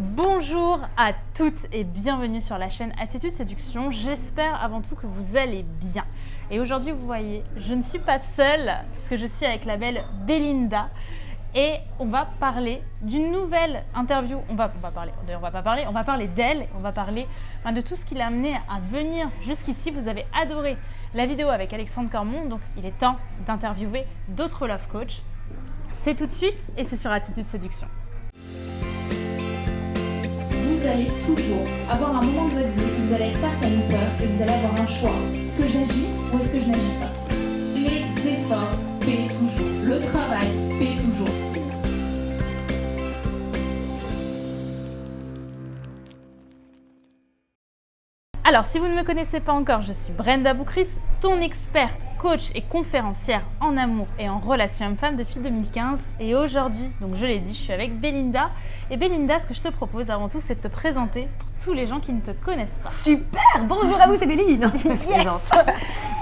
Bonjour à toutes et bienvenue sur la chaîne Attitude Séduction. J'espère avant tout que vous allez bien. Et aujourd'hui, vous voyez, je ne suis pas seule puisque je suis avec la belle Belinda et on va parler d'une nouvelle interview. On va parler d'elle, on va parler de tout ce qui l'a amené à venir jusqu'ici. Vous avez adoré la vidéo avec Alexandre Cormon, donc il est temps d'interviewer d'autres love coachs. C'est tout de suite et c'est sur Attitude Séduction. Vous allez toujours avoir un moment de votre vie où vous allez être face à une peur et vous allez avoir un choix. Est-ce que j'agis ou est-ce que je n'agis pas? Les efforts paient toujours. Le travail paie toujours. Alors, si vous ne me connaissez pas encore, je suis Brenda Boukris, ton experte, coach et conférencière en amour et en relations hommes-femmes depuis 2015. Et aujourd'hui, donc je l'ai dit, je suis avec Belinda. Et Belinda, ce que je te propose avant tout, c'est de te présenter pour tous les gens qui ne te connaissent pas. Super! Bonjour à vous, c'est Bélie. Non, je plaisante.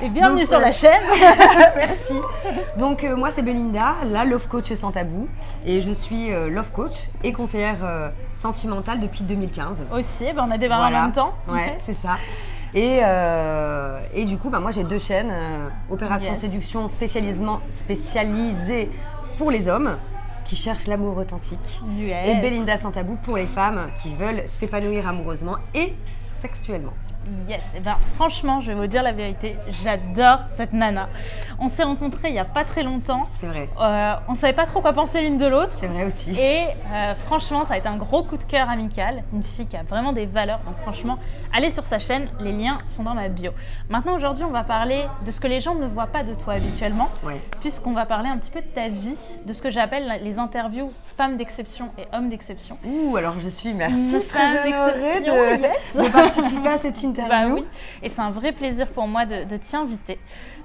Et bienvenue Donc, sur la chaîne. Merci. Donc moi c'est Belinda, la Love Coach sans tabou. Et je suis Love Coach et conseillère sentimentale depuis 2015. Aussi, on a démarré en même temps. Ouais, Okay. c'est ça. Et du coup, moi j'ai deux chaînes, Opération Yes. Séduction spécialisée pour les hommes qui cherchent l'amour authentique. Yes. Et Belinda sans tabou pour les femmes qui veulent s'épanouir amoureusement et sexuellement. Yes, et franchement, je vais vous dire la vérité, j'adore cette nana. On s'est rencontrés il n'y a pas très longtemps. C'est vrai. On ne savait pas trop quoi penser l'une de l'autre. C'est vrai aussi. Et franchement, ça a été un gros coup de cœur amical. Une fille qui a vraiment des valeurs. Donc franchement, allez sur sa chaîne, les liens sont dans ma bio. Maintenant, aujourd'hui, on va parler de ce que les gens ne voient pas de toi habituellement. Ouais. Puisqu'on va parler un petit peu de ta vie, de ce que j'appelle les interviews femmes d'exception et hommes d'exception. Ouh, alors je suis, merci, Une très femme honorée d'exception, de participer à cette interview. Bah oui, et c'est un vrai plaisir pour moi de t'y inviter.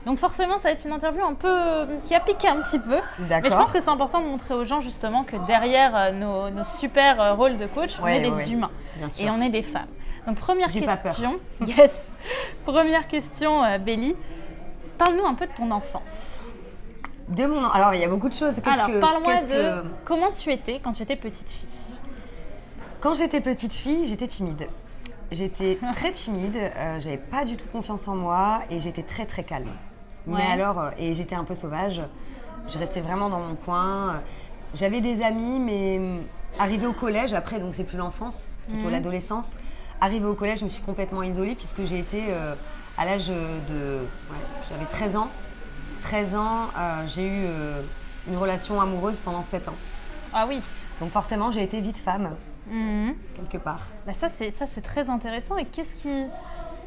Donc forcément, ça va être une interview un peu qui a piqué un petit peu. D'accord. Mais je pense que c'est important de montrer aux gens justement que derrière nos super rôles de coach, on est des humains bien sûr. et on est des femmes. Donc première J'ai pas peur. question, yes. Première question, Bélie. Parle-nous un peu de ton enfance. Alors il y a beaucoup de choses. Parle-moi de comment tu étais quand tu étais petite fille. Quand j'étais petite fille, j'étais timide. J'étais très timide, j'avais pas du tout confiance en moi et j'étais très très calme. Ouais. Mais alors, et j'étais un peu sauvage, je restais vraiment dans mon coin. J'avais des amis, mais arrivé au collège, après, donc c'est plus l'enfance, plutôt l'adolescence, arrivé au collège, je me suis complètement isolée puisque j'ai été à l'âge de... Ouais, j'avais 13 ans. 13 ans, j'ai eu une relation amoureuse pendant 7 ans. Ah oui. Donc forcément, j'ai été vite femme, quelque part. Bah ça c'est très intéressant. Et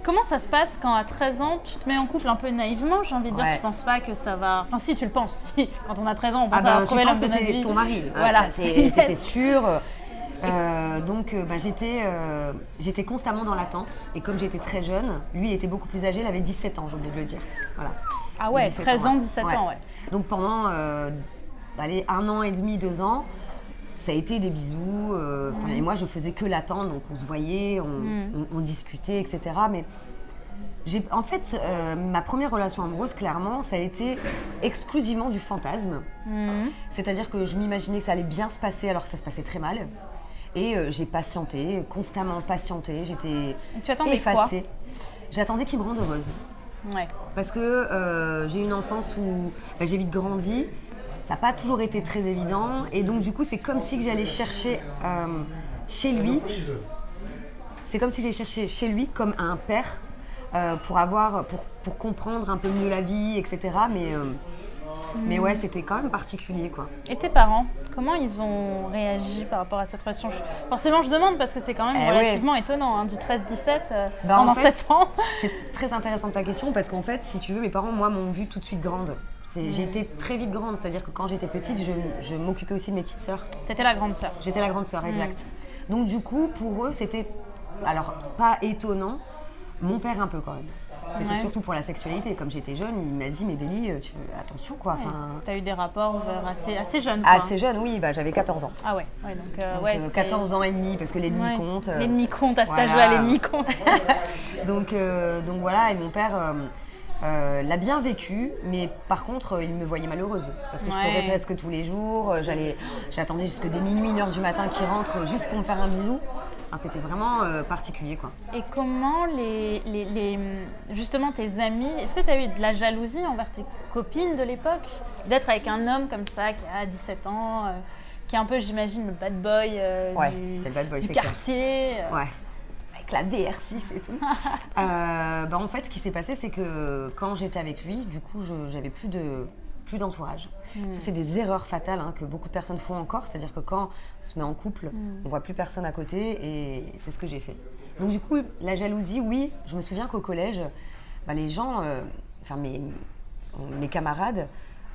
comment ça se passe quand à 13 ans tu te mets en couple un peu naïvement? J'ai envie de dire, Ouais. tu penses pas que ça va... Enfin si, tu le penses. Si. Quand on a 13 ans, on pense à tu trouver l'homme penses de que notre c'est vie. ton mari. Voilà. Ça, c'était sûr. Donc j'étais constamment dans l'attente. Et comme j'étais très jeune, lui il était beaucoup plus âgé, il avait 17 ans, j'ai oublié de le dire. Voilà. Ah ouais, 17 13 ans, ouais. 17 ans, ouais. Donc pendant 1 an et demi, 2 ans, ça a été des bisous. Et moi je faisais que l'attendre, donc on se voyait, on discutait, etc. Mais en fait, ma première relation amoureuse, clairement, ça a été exclusivement du fantasme. C'est-à-dire que je m'imaginais que ça allait bien se passer alors que ça se passait très mal. Et j'ai patienté, constamment patienté, j'étais Tu attendais effacée. quoi? J'attendais qu'il me rende heureuse. Ouais. Parce que j'ai eu une enfance où j'ai vite grandi, ça n'a pas toujours été très évident. Et donc du coup, c'est comme si j'allais chercher chez lui. C'est comme si j'allais chercher chez lui comme un père pour comprendre un peu mieux la vie, etc. Mais ouais, c'était quand même particulier, quoi. Et tes parents, comment ils ont réagi par rapport à cette relation? Forcément, je demande parce que c'est quand même relativement étonnant, hein, du 13-17 pendant 7 ans. C'est très intéressant ta question parce qu'en fait, si tu veux, mes parents, moi, m'ont vue tout de suite grande. J'ai été très vite grande, c'est-à-dire que quand j'étais petite, je m'occupais aussi de mes petites sœurs. T'étais la grande sœur. J'étais la grande sœur, exact. Donc du coup, pour eux, c'était, alors pas étonnant, mon père un peu quand même. C'était surtout pour la sexualité. Comme j'étais jeune, il m'a dit, mais Bélie, attention quoi. Ouais. T'as eu des rapports assez jeunes, quoi. Assez jeune, oui, j'avais 14 ans. Ah ouais, donc 14 ans et demi, parce que l'ennemi compte. L'ennemi compte, à cet âge-là, l'ennemi compte. donc voilà, et mon père, l'a bien vécu, mais par contre, il me voyait malheureuse. Parce que je pleurais presque tous les jours. J'attendais jusque dès minuit, 1h du matin qu'il rentre juste pour me faire un bisou. Enfin, c'était vraiment particulier, quoi. Et comment justement tes amis, est-ce que tu as eu de la jalousie envers tes copines de l'époque? D'être avec un homme comme ça qui a 17 ans, qui est un peu, j'imagine, le bad boy, c'était le bad boy, du quartier. Ouais. Avec la BR6 et tout. En fait, ce qui s'est passé, c'est que quand j'étais avec lui, du coup, j'avais plus d'entourage. Ça, c'est des erreurs fatales que beaucoup de personnes font encore. C'est-à-dire que quand on se met en couple, on voit plus personne à côté et c'est ce que j'ai fait. Donc du coup, la jalousie, oui. Je me souviens qu'au collège, les gens, mes camarades,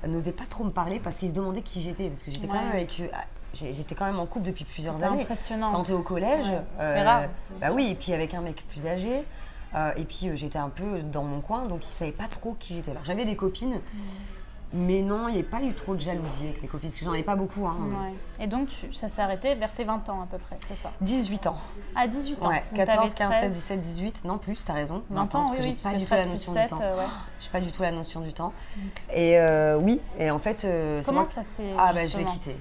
n'osaient pas trop me parler parce qu'ils se demandaient qui j'étais. Parce que j'étais quand même j'étais quand même en couple depuis plusieurs années. Impressionnant. Quand tu es au collège, c'est rare. Oui, et puis avec un mec plus âgé. Et puis j'étais un peu dans mon coin, donc ils ne savaient pas trop qui j'étais. Alors j'avais des copines, mais non, il n'y avait pas eu trop de jalousie avec mes copines, parce que j'en avais pas beaucoup. Et donc ça s'est arrêté vers tes 20 ans à peu près, c'est ça? 18 ans. À 18 ans. Ouais, 14, 15, 16, 17, 18, non plus, t'as raison. 20 ans, parce que j'ai pas du tout la notion du temps. J'ai pas du tout la notion du temps. Et oui, et en fait... Comment ça s'est... je l'ai quitté.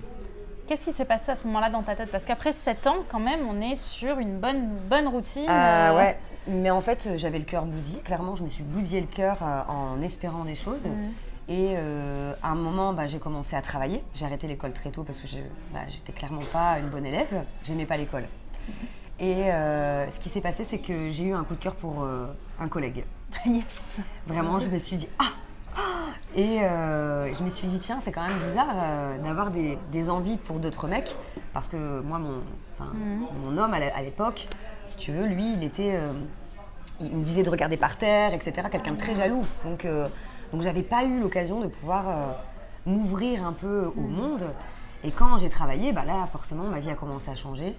Qu'est-ce qui s'est passé à ce moment-là dans ta tête? Parce qu'après 7 ans, quand même, on est sur une bonne routine. Ouais, mais en fait, j'avais le cœur bousillé. Clairement, je me suis bousillé le cœur en espérant des choses. Et à un moment, j'ai commencé à travailler. J'ai arrêté l'école très tôt parce que j'étais clairement pas une bonne élève. J'aimais pas l'école. Et ce qui s'est passé, c'est que j'ai eu un coup de cœur pour un collègue. Yes. Vraiment, je me suis dit Et je me suis dit, tiens, c'est quand même bizarre d'avoir des envies pour d'autres mecs. Parce que moi, mon homme à l'époque, si tu veux, lui, il me disait de regarder par terre, etc. Quelqu'un de très jaloux. Donc j'avais pas eu l'occasion de pouvoir m'ouvrir un peu au monde. Et quand j'ai travaillé, là, forcément, ma vie a commencé à changer.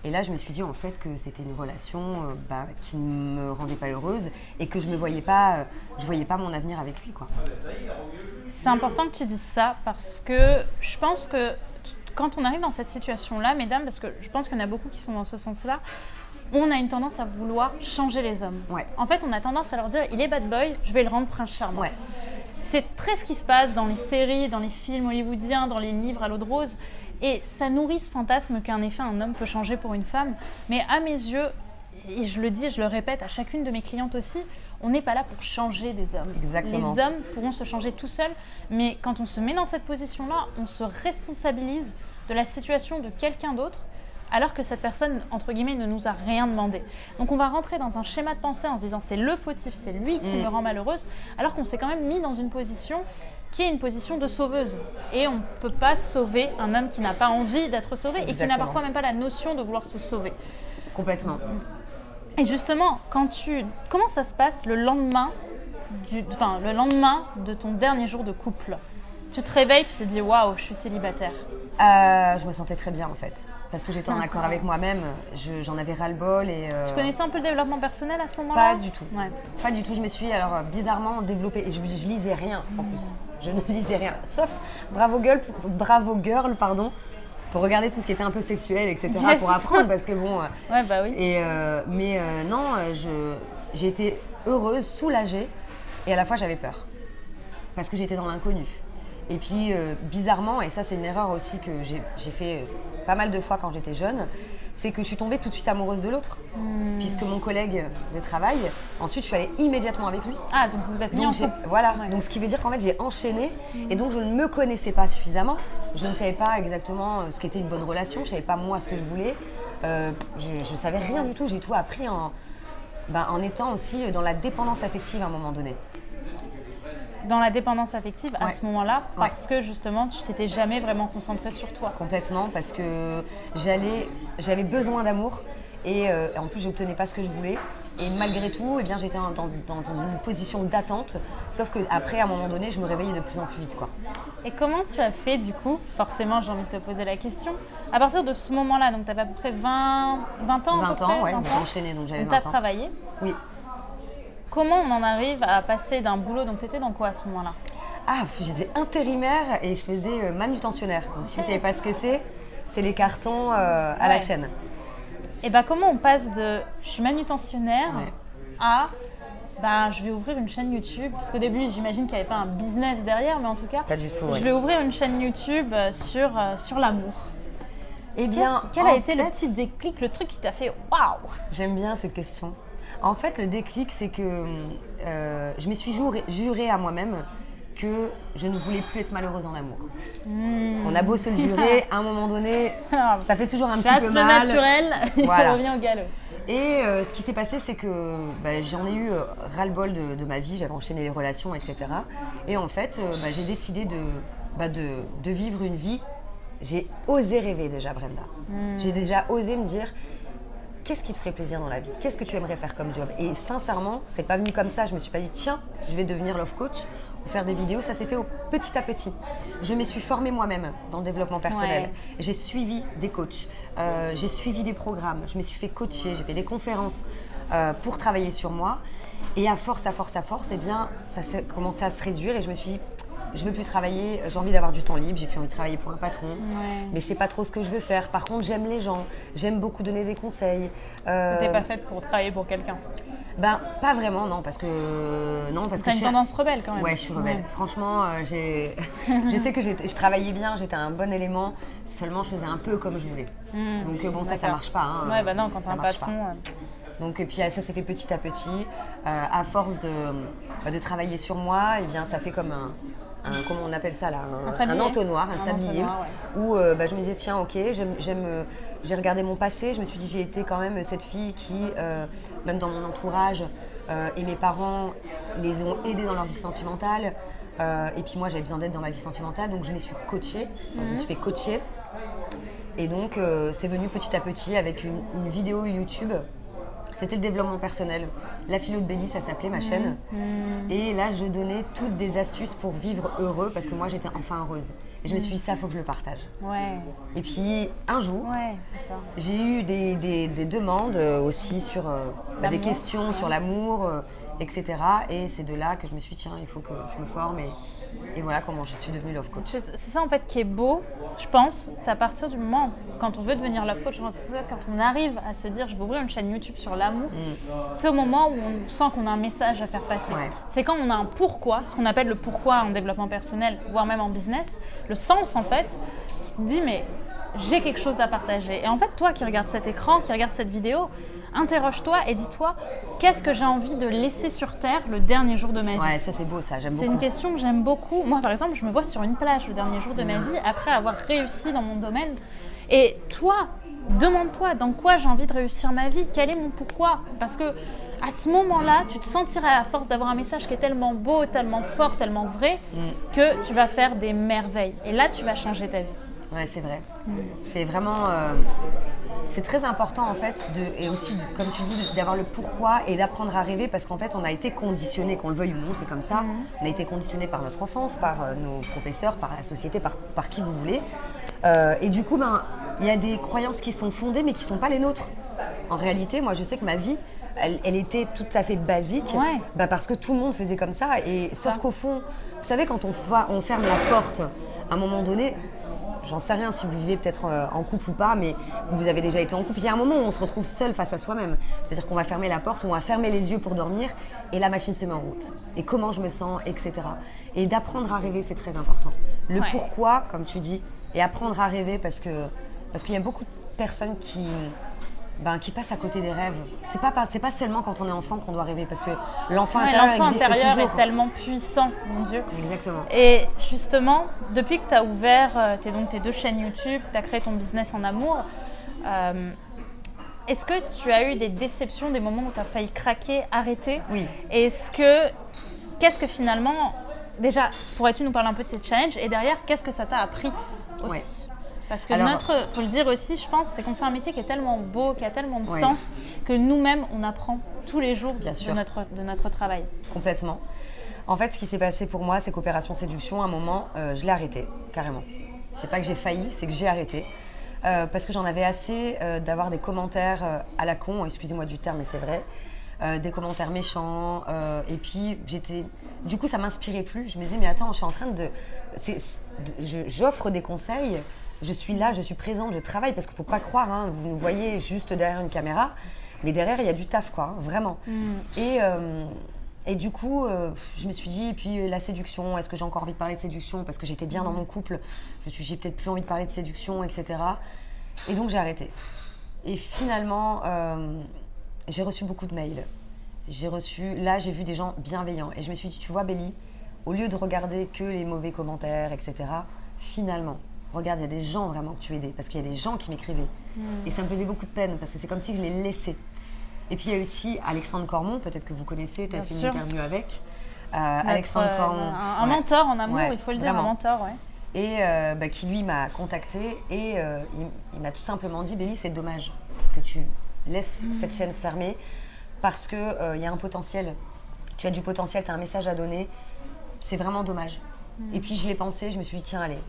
Et là, je me suis dit en fait que c'était une relation qui ne me rendait pas heureuse et que je voyais pas mon avenir avec lui, quoi. C'est important que tu dises ça parce que je pense que quand on arrive dans cette situation-là, mesdames, parce que je pense qu'il y en a beaucoup qui sont dans ce sens-là, on a une tendance à vouloir changer les hommes. Ouais. En fait, on a tendance à leur dire, il est bad boy, je vais le rendre prince charmant. Ouais. C'est très ce qui se passe dans les séries, dans les films hollywoodiens, dans les livres à l'eau de rose. Et ça nourrit ce fantasme qu'en effet un homme peut changer pour une femme. Mais à mes yeux, et je le dis et je le répète à chacune de mes clientes aussi, on n'est pas là pour changer des hommes. Exactement. Les hommes pourront se changer tout seuls, mais quand on se met dans cette position-là, on se responsabilise de la situation de quelqu'un d'autre, alors que cette personne, entre guillemets, ne nous a rien demandé. Donc on va rentrer dans un schéma de pensée en se disant c'est le fautif, c'est lui qui me rend malheureuse, alors qu'on s'est quand même mis dans une position qui est une position de sauveuse. Et on ne peut pas sauver un homme qui n'a pas envie d'être sauvé et qui n'a parfois même pas la notion de vouloir se sauver. Complètement. Et justement, comment ça se passe le lendemain de ton dernier jour de couple? Tu te réveilles, tu te dis waouh, je suis célibataire. Je me sentais très bien en fait. Parce que j'étais en accord avec moi-même, j'en avais ras-le-bol. Tu connaissais un peu le développement personnel à ce moment-là? Pas du tout. Ouais. Pas du tout. Je me suis bizarrement développée. Et je lisais rien en plus. Je ne lisais rien. Sauf Bravo Girl, pour regarder tout ce qui était un peu sexuel, etc. Yes. Pour apprendre. Parce que bon. Ouais, bah oui. Non, j'ai été heureuse, soulagée. Et à la fois, j'avais peur. Parce que j'étais dans l'inconnu. Et puis, bizarrement, et ça, c'est une erreur aussi que j'ai fait pas mal de fois quand j'étais jeune, c'est que je suis tombée tout de suite amoureuse de l'autre. Puisque mon collègue de travail, ensuite, je suis allée immédiatement avec lui. Ah, donc vous êtes mis en couple. Voilà. Ouais. Donc, ce qui veut dire qu'en fait, j'ai enchaîné. Et donc, je ne me connaissais pas suffisamment. Je ne savais pas exactement ce qu'était une bonne relation. Je ne savais pas, moi, ce que je voulais. Je ne savais rien du tout. J'ai tout appris en étant aussi dans la dépendance affective à un moment donné. Dans la dépendance affective à ce moment-là, parce que justement, tu t'étais jamais vraiment concentrée sur toi. Complètement, parce que j'avais besoin d'amour et en plus, je n'obtenais pas ce que je voulais. Et malgré tout, j'étais dans une position d'attente, sauf qu'après, à un moment donné, je me réveillais de plus en plus vite, quoi. Et comment tu as fait du coup? Forcément, j'ai envie de te poser la question. À partir de ce moment-là, donc tu avais à peu près 20 ans 20 ans, ouais, j'ai enchaîné, donc j'avais 20 ans. Tu as travaillé? Oui. Comment on en arrive à passer d'un boulot, donc tu étais dans quoi à ce moment-là? J'étais intérimaire et je faisais manutentionnaire. Donc si vous ne savez pas ce que c'est les cartons à la chaîne. Et comment on passe de je suis manutentionnaire à je vais ouvrir une chaîne YouTube, parce qu'au début j'imagine qu'il n'y avait pas un business derrière, mais en tout cas, Pas du tout, je vais ouvrir une chaîne YouTube sur l'amour. Eh bien, Quel a été le petit déclic, le truc qui t'a fait waouh? J'aime bien cette question. En fait, le déclic, c'est que je me suis juré à moi-même que je ne voulais plus être malheureuse en amour. On a beau se le jurer, à un moment donné, ça fait toujours un petit peu mal. Chasse le naturel, Voilà. il revient au galop. Et ce qui s'est passé, c'est que j'en ai eu ras-le-bol de ma vie, j'avais enchaîné les relations, etc. Et en fait, j'ai décidé de vivre une vie. J'ai osé rêver déjà, Brenda. J'ai déjà osé me dire, qu'est-ce qui te ferait plaisir dans la vie? Qu'est-ce que tu aimerais faire comme job? Et sincèrement, c'est pas venu comme ça. Je me suis pas dit, tiens, je vais devenir love coach ou faire des vidéos. Ça s'est fait petit à petit. Je me suis formée moi-même dans le développement personnel. Ouais. J'ai suivi des coachs, j'ai suivi des programmes, je me suis fait coacher, j'ai fait des conférences pour travailler sur moi. Et à force, eh bien, ça s'est commencé à se réduire et je me suis dit, je veux plus travailler, j'ai envie d'avoir du temps libre, j'ai plus envie de travailler pour un patron, mais je sais pas trop ce que je veux faire. Par contre, j'aime les gens, j'aime beaucoup donner des conseils. T'es pas faite pour travailler pour quelqu'un? Pas vraiment, non, parce que T'as une tendance rebelle quand même. Ouais, je suis rebelle. Ouais. Franchement, je sais que je travaillais bien, j'étais un bon élément, seulement je faisais un peu comme je voulais. Donc ça marche pas. Hein, Ouais, non, quand t'es un patron. Donc, et puis ça s'est fait petit à petit. À force de travailler sur moi, eh bien, ça fait comme comment on appelle ça là, un entonnoir, un sablier, où je me disais tiens ok, j'ai regardé mon passé, je me suis dit j'ai été quand même cette fille qui, même dans mon entourage et mes parents les ont aidés dans leur vie sentimentale, et puis moi j'avais besoin d'aide dans ma vie sentimentale, donc je me suis coachée, je me suis fait coacher, et donc c'est venu petit à petit avec une vidéo YouTube. C'était le développement personnel. La philo de Béli, ça s'appelait ma chaîne. Et là, je donnais toutes des astuces pour vivre heureux parce que moi, j'étais enfin heureuse. Et je me suis dit, ça, il faut que je le partage. Ouais. Et puis, un jour, c'est ça. j'ai eu des demandes aussi sur des questions sur l'amour, etc. Et c'est de là que je me suis dit, tiens, il faut que je me forme. Et voilà comment je suis devenue love coach. C'est ça en fait qui est beau, je pense, c'est à partir du moment quand on veut devenir love coach, quand on arrive à se dire je vais ouvrir une chaîne YouTube sur l'amour, c'est au moment où on sent qu'on a un message à faire passer. Ouais. C'est quand on a un pourquoi, ce qu'on appelle le pourquoi en développement personnel, voire même en business, le sens en fait, qui te dit mais j'ai quelque chose à partager. Et en fait toi qui regardes cet écran, qui regardes cette vidéo, interroge-toi et dis-toi qu'est-ce que j'ai envie de laisser sur terre le dernier jour de ma vie. Ouais, ça c'est beau, ça, j'aime beaucoup. C'est une question que j'aime beaucoup. Moi, par exemple, je me vois sur une plage le dernier jour de ma vie après avoir réussi dans mon domaine. Et toi, demande-toi dans quoi j'ai envie de réussir ma vie, quel est mon pourquoi. Parce que à ce moment-là, tu te sentiras à force d'avoir un message qui est tellement beau, tellement fort, tellement vrai, que tu vas faire des merveilles. Et là, tu vas changer ta vie. Ouais, c'est vrai. C'est vraiment... c'est très important en fait, et aussi, comme tu dis, d'avoir le pourquoi et d'apprendre à rêver parce qu'en fait, on a été conditionné, qu'on le veuille ou non, c'est comme ça. On a été conditionné par notre enfance, par nos professeurs, par la société, par qui vous voulez. Et du coup, il y a des croyances qui sont fondées mais qui ne sont pas les nôtres. En réalité, moi, je sais que ma vie, elle était tout à fait basique parce que tout le monde faisait comme ça. Et sauf qu'au fond, vous savez, quand on ferme la porte, à un moment donné, j'en sais rien si vous vivez peut-être en couple ou pas, mais vous avez déjà été en couple. Il y a un moment où on se retrouve seul face à soi-même. C'est-à-dire qu'on va fermer la porte, on va fermer les yeux pour dormir et la machine se met en route. Et comment je me sens, etc. Et d'apprendre à rêver, c'est très important. Le pourquoi, comme tu dis, et apprendre à rêver parce qu'il y a beaucoup de personnes qui passent à côté des rêves. C'est pas seulement quand on est enfant qu'on doit rêver, parce que l'enfant intérieur est tellement puissant, mon Dieu. Exactement. Et justement, depuis que tu as ouvert tes 2 chaînes YouTube, tu as créé ton business en amour, est-ce que tu as eu des déceptions, des moments où tu as failli craquer, arrêter? Oui. Et qu'est-ce que finalement, déjà, pourrais-tu nous parler un peu de cette challenge? Et derrière, qu'est-ce que ça t'a appris aussi? Parce que faut le dire aussi, je pense, c'est qu'on fait un métier qui est tellement beau, qui a tellement de sens, que nous-mêmes, on apprend tous les jours de notre travail. Complètement. En fait, ce qui s'est passé pour moi, c'est qu'Opération Séduction, à un moment, je l'ai arrêté, carrément. C'est pas que j'ai failli, c'est que j'ai arrêté. Parce que j'en avais assez d'avoir des commentaires à la con, excusez-moi du terme, mais c'est vrai. Des commentaires méchants. Et puis, du coup, ça m'inspirait plus. Je me disais, mais attends, je suis en train j'offre des conseils. Je suis là, je suis présente, je travaille, parce qu'il ne faut pas croire, hein, vous nous voyez juste derrière une caméra, mais derrière, il y a du taf, quoi, hein, vraiment. Et du coup, je me suis dit, et puis la séduction, est-ce que j'ai encore envie de parler de séduction? Parce que j'étais bien dans mon couple, je me suis dit, j'ai peut-être plus envie de parler de séduction, etc. Et donc j'ai arrêté. Et finalement, j'ai reçu beaucoup de mails. Là, j'ai vu des gens bienveillants. Et je me suis dit, tu vois, Bélie, au lieu de regarder que les mauvais commentaires, etc., finalement, regarde, il y a des gens vraiment que tu aidais. Parce qu'il y a des gens qui m'écrivaient. Et ça me faisait beaucoup de peine, parce que c'est comme si je les laissais. Et puis il y a aussi Alexandre Cormon, peut-être que vous connaissez, tu as fait une interview avec. Alexandre Cormon. Un mentor en amour, il faut le dire, vraiment. un mentor, Et qui lui m'a contacté et il m'a tout simplement dit, Bélie, c'est dommage que tu laisses cette chaîne fermée parce qu'il y a un potentiel. Tu as du potentiel, tu as un message à donner. C'est vraiment dommage. Et puis je l'ai pensé, je me suis dit, tiens, allez,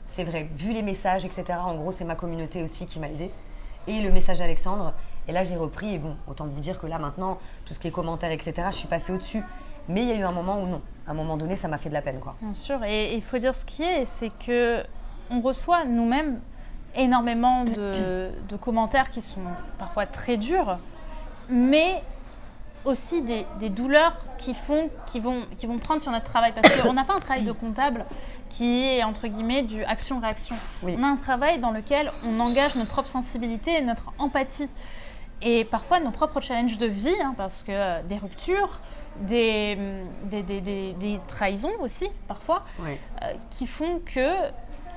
c'est vrai, vu les messages, etc. En gros, c'est ma communauté aussi qui m'a aidée. Et le message d'Alexandre. Et là, j'ai repris. Et bon, autant vous dire que là, maintenant, tout ce qui est commentaires, etc., je suis passée au-dessus. Mais il y a eu un moment où non. À un moment donné, ça m'a fait de la peine, quoi. Bien sûr. Et il faut dire ce qui est, c'est qu'on reçoit nous-mêmes énormément de commentaires qui sont parfois très durs, mais aussi des douleurs qui vont prendre sur notre travail. Parce qu'on n'a pas un travail de comptable qui est, entre guillemets, du action-réaction. Oui. On a un travail dans lequel on engage notre propre sensibilité et notre empathie. Et parfois, nos propres challenges de vie, parce que des ruptures, des trahisons aussi, parfois, qui font que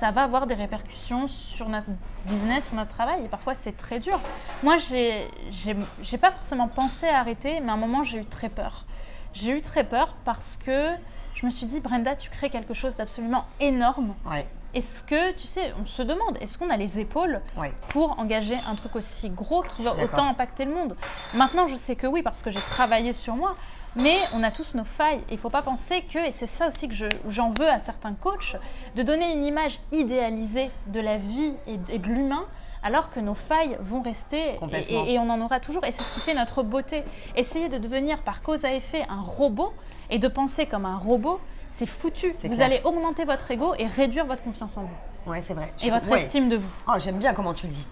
ça va avoir des répercussions sur notre business, sur notre travail. Et parfois, c'est très dur. Moi, j'ai pas forcément pensé à arrêter, mais à un moment, j'ai eu très peur. J'ai eu très peur parce que je me suis dit, Brenda, tu crées quelque chose d'absolument énorme. Ouais. Est-ce que, tu sais, on se demande, est-ce qu'on a les épaules pour engager un truc aussi gros qui va autant impacter le monde? Maintenant, je sais que oui, parce que j'ai travaillé sur moi, mais on a tous nos failles. Il ne faut pas penser que, et c'est ça aussi que j'en veux à certains coachs, de donner une image idéalisée de la vie et de l'humain, alors que nos failles vont rester et on en aura toujours. Et c'est ce qui fait notre beauté. Essayer de devenir par cause à effet un robot et de penser comme un robot, c'est foutu. Vous allez augmenter votre ego et réduire votre confiance en vous. Ouais, c'est vrai. Et votre estime de vous. Oh, j'aime bien comment tu le dis.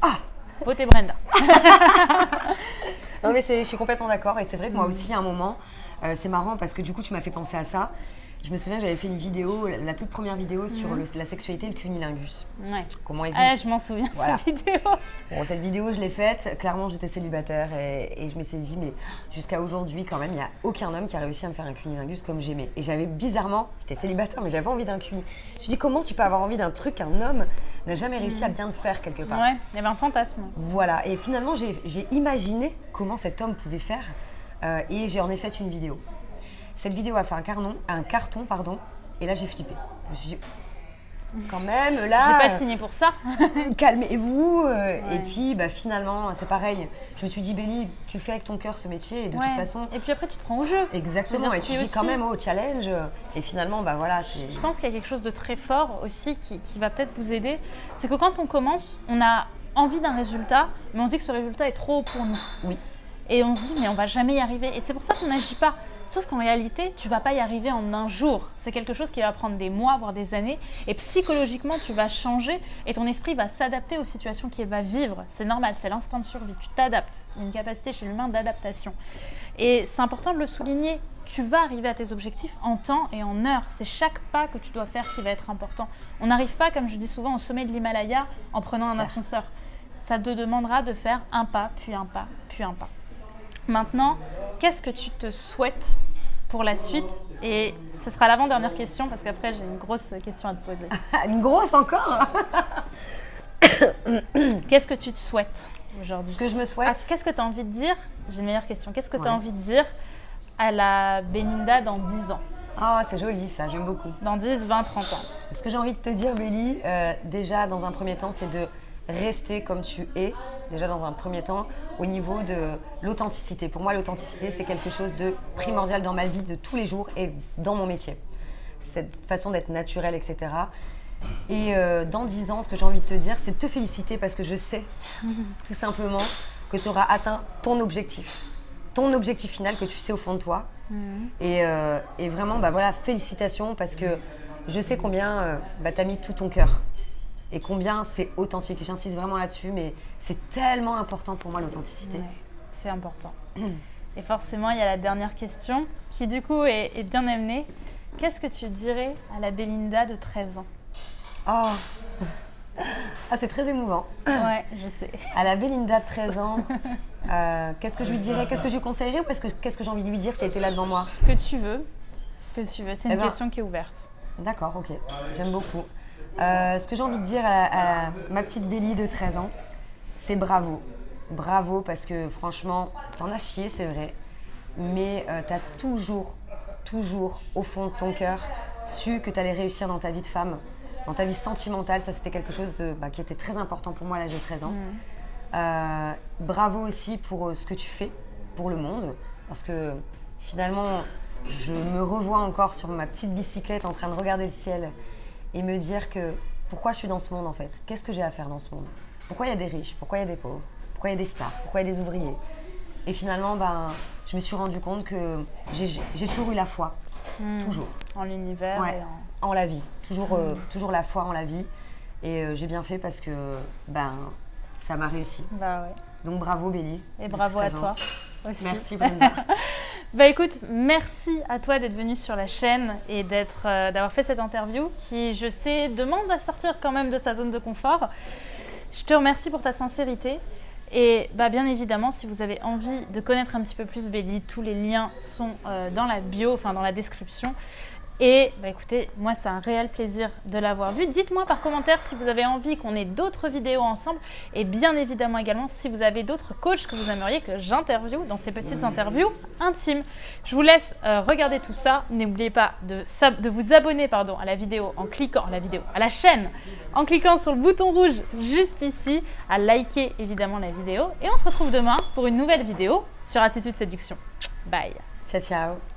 Ah, beauté Brenda. Non, mais je suis complètement d'accord. Et c'est vrai que moi aussi, à un moment, c'est marrant parce que du coup, tu m'as fait penser à ça. Je me souviens, j'avais fait une vidéo, la toute première vidéo sur la sexualité et le cunilingus. Ouais. Comment est je m'en souviens, cette vidéo. Bon, cette vidéo, je l'ai faite. Clairement, j'étais célibataire et je m'étais dit, mais jusqu'à aujourd'hui, quand même, il n'y a aucun homme qui a réussi à me faire un cunilingus comme j'aimais. Et j'avais bizarrement, j'étais célibataire, mais j'avais envie d'un cuni. Je me suis dit, comment tu peux avoir envie d'un truc qu'un homme n'a jamais réussi à bien te faire quelque part? Ouais, il y avait un fantasme. Voilà. Et finalement, j'ai imaginé comment cet homme pouvait faire et j'ai en effet fait une vidéo. Cette vidéo a fait un carton, et là j'ai flippé. Je me suis dit, quand même, là... J'ai pas signé pour ça. Calmez-vous. Et puis finalement, c'est pareil. Je me suis dit, Bélie, tu le fais avec ton cœur ce métier, et de toute façon... Et puis après, tu te prends au jeu. Exactement, et tu dis quand même, challenge. Et finalement, voilà, c'est... Je pense qu'il y a quelque chose de très fort aussi qui va peut-être vous aider. C'est que quand on commence, on a envie d'un résultat, mais on se dit que ce résultat est trop haut pour nous. Oui. Et on se dit, mais on va jamais y arriver. Et c'est pour ça qu'on n'agit pas. Sauf qu'en réalité, tu vas pas y arriver en un jour. C'est quelque chose qui va prendre des mois, voire des années. Et psychologiquement, tu vas changer et ton esprit va s'adapter aux situations qu'il va vivre. C'est normal, c'est l'instinct de survie. Tu t'adaptes. Il y a une capacité chez l'humain d'adaptation. Et c'est important de le souligner. Tu vas arriver à tes objectifs en temps et en heure. C'est chaque pas que tu dois faire qui va être important. On n'arrive pas, comme je dis souvent, au sommet de l'Himalaya en prenant un ascenseur. Ça te demandera de faire un pas, puis un pas, puis un pas. Maintenant, qu'est-ce que tu te souhaites pour la suite? Et ce sera l'avant-dernière question parce qu'après, j'ai une grosse question à te poser. Une grosse encore? Qu'est-ce que tu te souhaites aujourd'hui? Ce que je me souhaite? Qu'est-ce que tu as envie de dire? J'ai une meilleure question. Qu'est-ce que tu as envie de dire à la Belinda dans 10 ans? Ah, c'est joli ça, j'aime beaucoup. Dans 10, 20, 30 ans. Ce que j'ai envie de te dire, Bélie, déjà dans un premier temps, c'est de rester comme tu es. Déjà dans un premier temps, au niveau de l'authenticité. Pour moi, l'authenticité, c'est quelque chose de primordial dans ma vie de tous les jours et dans mon métier. Cette façon d'être naturelle, etc. Et dans 10 ans, ce que j'ai envie de te dire, c'est de te féliciter parce que je sais, tout simplement, que tu auras atteint ton objectif final que tu sais au fond de toi. Et vraiment, voilà, félicitations parce que je sais combien tu as mis tout ton cœur. Et combien c'est authentique. J'insiste vraiment là-dessus, mais c'est tellement important pour moi l'authenticité. Ouais, c'est important. Et forcément, il y a la dernière question qui du coup est bien amenée. Qu'est-ce que tu dirais à la Belinda de 13 ans? Oh. Ah, c'est très émouvant. Ouais, je sais. À la Belinda de 13 ans, qu'est-ce que je lui dirais? Qu'est-ce que je lui conseillerais ou qu'est-ce que j'ai envie de lui dire si elle était là devant moi? Ce que tu veux. Ce que tu veux. C'est une question qui est ouverte. D'accord, ok. J'aime beaucoup. Ce que j'ai envie de dire à ma petite Bélie de 13 ans, c'est bravo. Bravo parce que franchement, t'en as chié, c'est vrai. Mais t'as toujours, au fond de ton cœur, su que t'allais réussir dans ta vie de femme, dans ta vie sentimentale. Ça, c'était quelque chose qui était très important pour moi à l'âge de 13 ans. Bravo aussi pour ce que tu fais pour le monde. Parce que finalement, je me revois encore sur ma petite bicyclette en train de regarder le ciel et me dire que pourquoi je suis dans ce monde en fait? Qu'est-ce que j'ai à faire dans ce monde? Pourquoi il y a des riches? Pourquoi il y a des pauvres? Pourquoi il y a des stars? Pourquoi il y a des ouvriers? Et finalement, je me suis rendu compte que j'ai toujours eu la foi. Toujours. En l'univers et en la vie. Toujours la foi en la vie. Et j'ai bien fait parce que ça m'a réussi. Bah ouais. Donc bravo Bélie. Et bravo à toi aussi. Merci Brenda. Écoute, merci à toi d'être venue sur la chaîne et d'avoir fait cette interview qui, je sais, demande à sortir quand même de sa zone de confort. Je te remercie pour ta sincérité. Et bien évidemment, si vous avez envie de connaître un petit peu plus Bélie, tous les liens sont dans la bio, enfin dans la description. Et écoutez, moi c'est un réel plaisir de l'avoir vu. Dites-moi par commentaire si vous avez envie qu'on ait d'autres vidéos ensemble. Et bien évidemment également si vous avez d'autres coachs que vous aimeriez que j'interviewe dans ces petites interviews intimes. Je vous laisse regarder tout ça. N'oubliez pas de vous abonner à la vidéo en cliquant, à la chaîne, en cliquant sur le bouton rouge juste ici, à liker évidemment la vidéo. Et on se retrouve demain pour une nouvelle vidéo sur Attitude Séduction. Bye. Ciao, ciao.